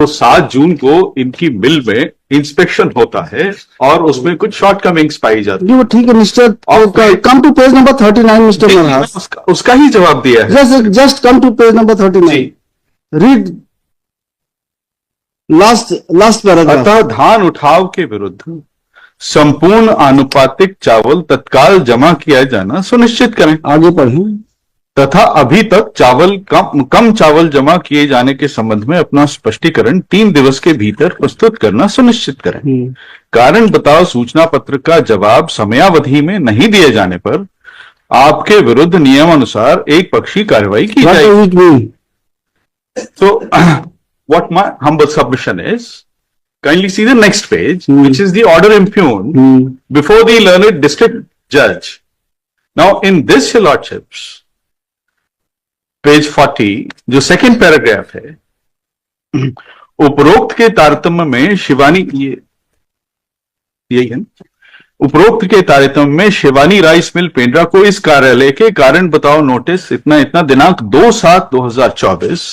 तो 7 जून को इनकी मिल में इंस्पेक्शन होता है और उसमें कुछ शॉर्टकमिंग्स पाई जाती है। वो ठीक है mister, come to page number 39 mister Manhas. उसका ही जवाब दिया है। Just come to page number 39, read last paragraph. अतः धान उठाव के विरुद्ध संपूर्ण आनुपातिक चावल तत्काल जमा किया जाना सुनिश्चित करें। आगे पढ़ें। तथा अभी तक कम चावल जमा किए जाने के संबंध में अपना स्पष्टीकरण 3 दिवस के भीतर प्रस्तुत करना सुनिश्चित करें। कारण बताओ सूचना पत्र का जवाब समयावधि में नहीं दिए जाने पर आपके विरुद्ध नियमानुसार एक पक्षी कार्रवाई की जाएगी। So what my humble submission is, kindly see the next page, which is the order impugned before the learned district judge. Now in this, your lordships, page 40 जो सेकंड पैराग्राफ है, उपरोक्त के तारतम्य में शिवानी, यही है, उपरोक्त के तारतम्य में शिवानी राइस मिल पेंड्रा को इस कार्यालय के कारण बताओ नोटिस इतना इतना दिनांक 2/7/2024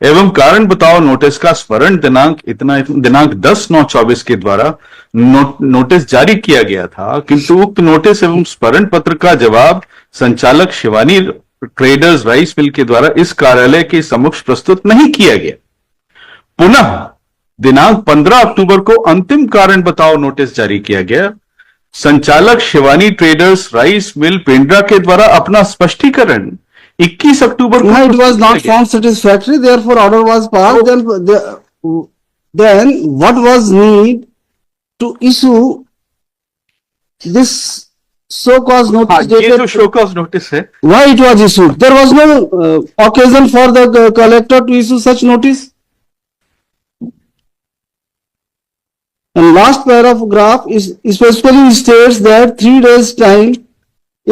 एवं कारण बताओ नोटिस का स्मरण दिनांक इतना दिनांक 10/9/24 के द्वारा नोटिस जारी किया गया था, किंतु उक्त नोटिस एवं स्मरण पत्र का जवाब संचालक शिवानी ट्रेडर्स राइस मिल के द्वारा इस कार्यालय के समक्ष प्रस्तुत नहीं किया गया। पुनः दिनांक 15 अक्टूबर को अंतिम कारण बताओ नोटिस जारी किया गया। संचालक Shivani traders rice mill Pendra के द्वारा अपना स्पष्टीकरण 21 अक्टूबर को it was not found satisfactory, therefore order was passed. Then what was need to issue this so cause notice dated? ये जो show cause notice है, why it was issued? There was no occasion for the collector to issue such notice. And last paragraph is specifically states that 3 days time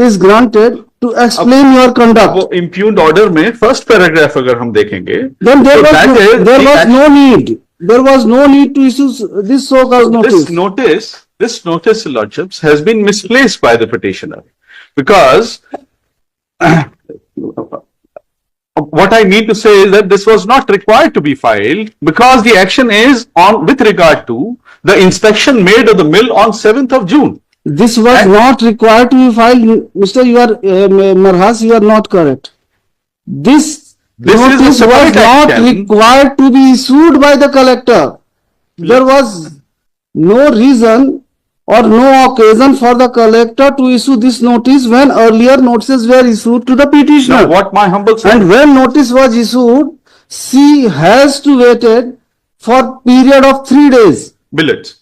is granted to explain your conduct. वो impugned order में first paragraph अगर हम देखेंगे, then there was no need. There was no need to issue this so cause notice. This notice, lordships, has been misplaced by the petitioner because what I need to say is that this was not required to be filed because the action is on with regard to the inspection made of the mill on 7th of June. This was not required to be filed. Mr. You are Marhas, you are not correct. This notice was not required to be issued by the collector. There was no reason or no occasion for the collector to issue this notice when earlier notices were issued to the petitioner. Now, what my humble and when notice was issued, she has to waited for period of 3 days. Billets.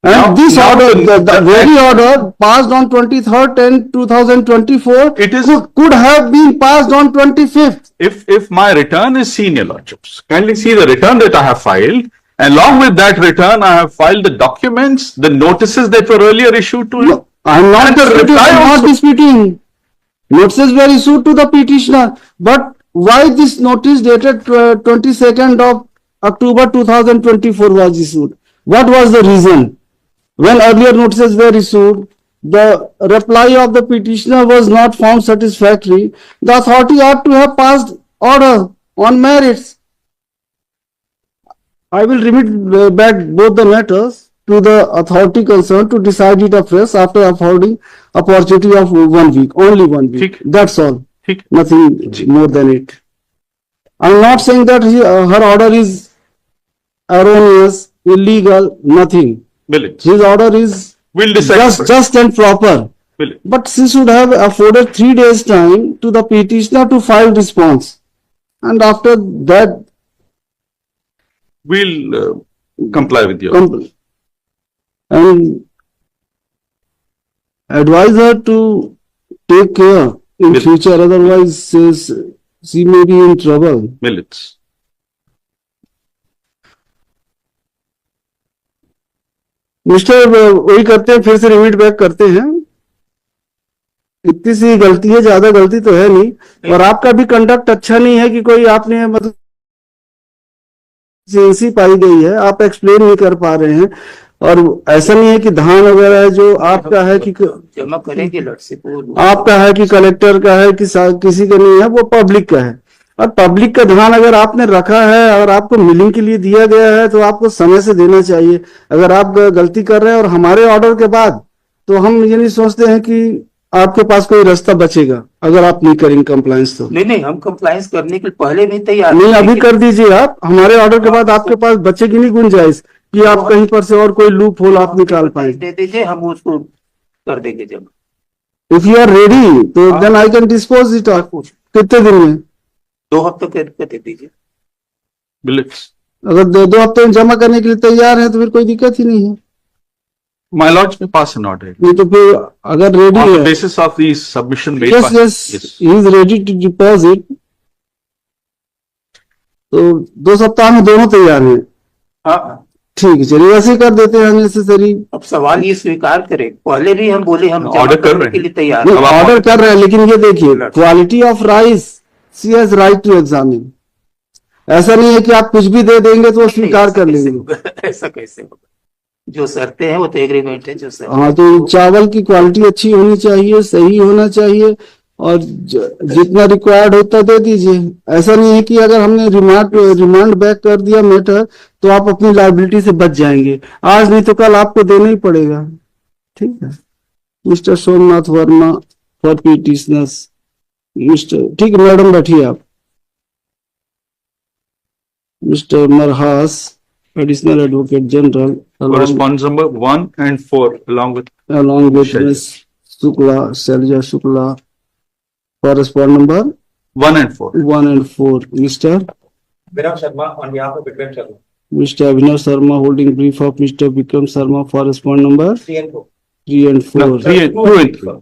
And now, this order, the very order passed on 23rd 10/2024, it is could have been passed on 25th. If my return is seen, your lordships, kindly see the return that I have filed. Along with that return, I have filed the documents, the notices that were earlier issued to no, I am not disputing. Notices were issued to the petitioner, but why this notice dated 22nd of October 2024 was issued? What was the reason? When earlier notices were issued, the reply of the petitioner was not found satisfactory. The authority ought to have passed order on merits. I will remit back both the matters to the authority concerned to decide it afresh after affording opportunity of 1 week, only 1 week. That's all. Nothing more than it. I'm not saying that her order is erroneous, illegal, nothing. His order is just and proper. But she should have afforded 3 days time to the petitioner to file response. And after that, we'll comply with you. And advise her to take care in future, otherwise she may be in trouble. Millets. Mister वही करते हैं, फिर से रिमीट back करते हैं। इतनी सी गलती है, ज्यादा गलती तो है नहीं, और आपका भी कंडक्ट अच्छा नहीं है कि कोई आपने मतलब एजेंसी पाई गई है, आप एक्सप्लेन नहीं कर पा रहे हैं। और ऐसा नहीं है कि धान वगैरह जो आपका है कि जमा करेंगे, आपका है कि कलेक्टर का है कि किसी का नहीं है, वो पब्लिक का है। और पब्लिक का ध्यान अगर आपने रखा है, अगर आपको मिलिंग के लिए दिया गया है तो आपको समय से देना चाहिए। अगर आप गलती कर रहे हैं और हमारे ऑर्डर के बाद, तो हम ये नहीं सोचते हैं कि आपके पास कोई रास्ता बचेगा अगर आप नहीं करेंगे कंप्लायंस तो। नहीं नहीं, हम कंप्लायंस करने के पहले भी तैयार नहीं, थे, अभी लेकिन कर दीजिए आप, हमारे ऑर्डर के बाद आपके पास बचेगी नहीं गुंजाइश कि आप कहीं पर से और कोई लूप होल आप निकाल पाए। दे दीजिए, हम उसको कर देंगे जब। इफ यू आर रेडी तो हाँ। Then I can dispose it of. कितने दिन में? 2 हफ्ते के दे दीजिए। बिल्स अगर 2 हफ्ते में जमा करने के लिए तैयार है तो फिर कोई दिक्कत ही नहीं है। My lords may pass an order नहीं तो फिर अगर रेडी on the है, basis of the submission made yes by yes, he is ready to deposit, तो 2 सप्ताह में दोनों तैयार हैं। हाँ, ठीक है, चलिए वैसे ही कर देते हैं नेसेसरी। अब सवाल ये स्वीकार करें, पहले भी हम बोले हम जमा ऑर्डर कर करने रहे के हैं। लिए तैयार नहीं, हैं। ऑर्डर कर रहे हैं, लेकिन ये देखिए quality of rice C has right to examine. ऐसा नहीं है कि आप कुछ भी दे देंगे तो वो स्वीकार कर लेंगे। ऐसा कैसे होगा? जो शर्तें हैं वो तो एग्रीमेंट है, जो शर्तें हाँ, तो चावल की क्वालिटी अच्छी होनी चाहिए, सही होना चाहिए, और जितना रिक्वायर्ड होता दे दीजिए। ऐसा नहीं है कि अगर हमने रिमांड बैक कर दिया मैटर तो आप अपनी लायबिलिटी से बच जाएंगे। आज नहीं तो कल आपको देना ही पड़ेगा। ठीक है, mister Somnath Verma for petitioners. Mister, ठीक है मैडम, बैठिए आप। Mister Marhas, additional advocate general, correspondence number 1 and 4 along with along with Ms. Shukla, Shalja Shukla, correspondent number 1 and 4. 1 and 4. Mr. Vinod Sharma on behalf of Vikram Sharma. Mr. Abhinav Sharma holding brief of Mr. Vikram Sharma for respondent number 3 and 4. 3 and 4. No, 3 and 2 and 3.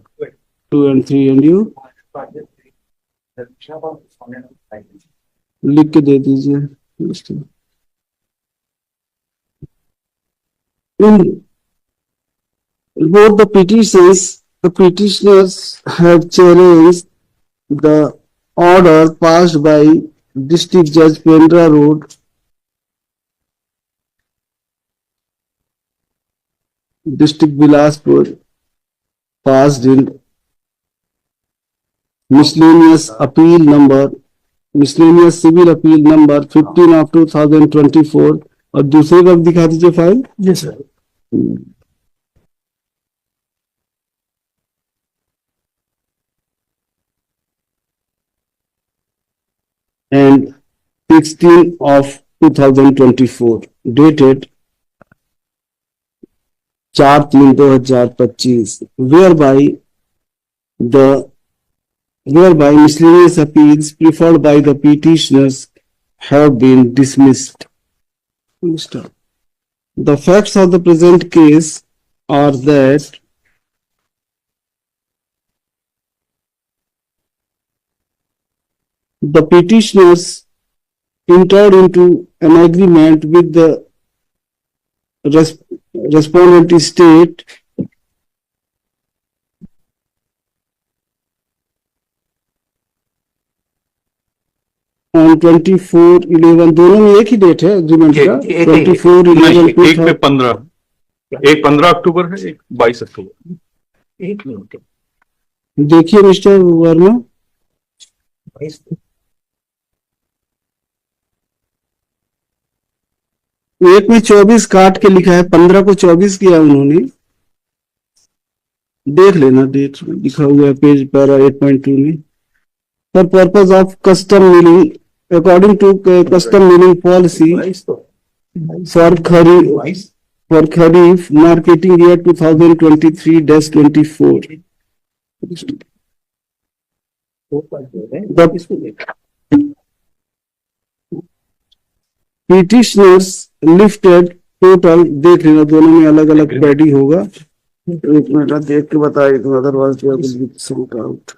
2 and 3, and you लिख के दे दीजिए। In both the petitions, the petitioners have challenged the order passed by District Judge Pendra Road, District Bilaspur, passed in miscellaneous civil appeal number 15 of 2024। और दूसरे का भी दिखा दीजिए file. Yes, sir. And 16 of 2024, dated 4/3/2025, whereby miscellaneous appeals preferred by the petitioners have been dismissed. The facts of the present case are that the petitioners entered into an agreement with the respondent state on 24/11, दोनों में एक ही date है agreement का, 24/11। एक पे 15, एक 15 अक्टूबर है, एक 22 अक्टूबर। एक मिनट, देखिए मिस्टर वर्मा, एक में 24 काट के लिखा है, 15 को 24 किया उन्होंने। देख लेना, डेट लिखा हुआ है पेज पैरा 8.2 में। For purpose of custom milling, according to custom milling policy for Kharif marketing year 2023-24, the petitioners lifted total, देख लेना दोनों में अलग अलग पैडी होगा। एक मिनट देख के बताइए, तो अदरवाइज सॉर्ट आउट।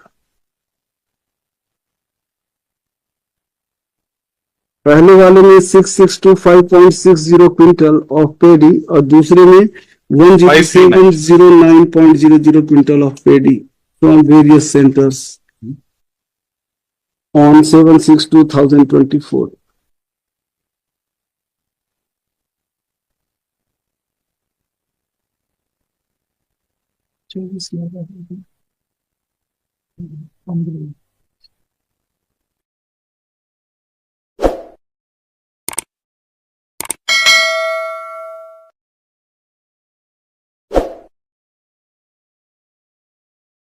पहले वाले में 6625.60 क्विंटल ऑफ पेडी और दूसरे में 100709.00 quintal of pedi from various centres on 7/6/2024।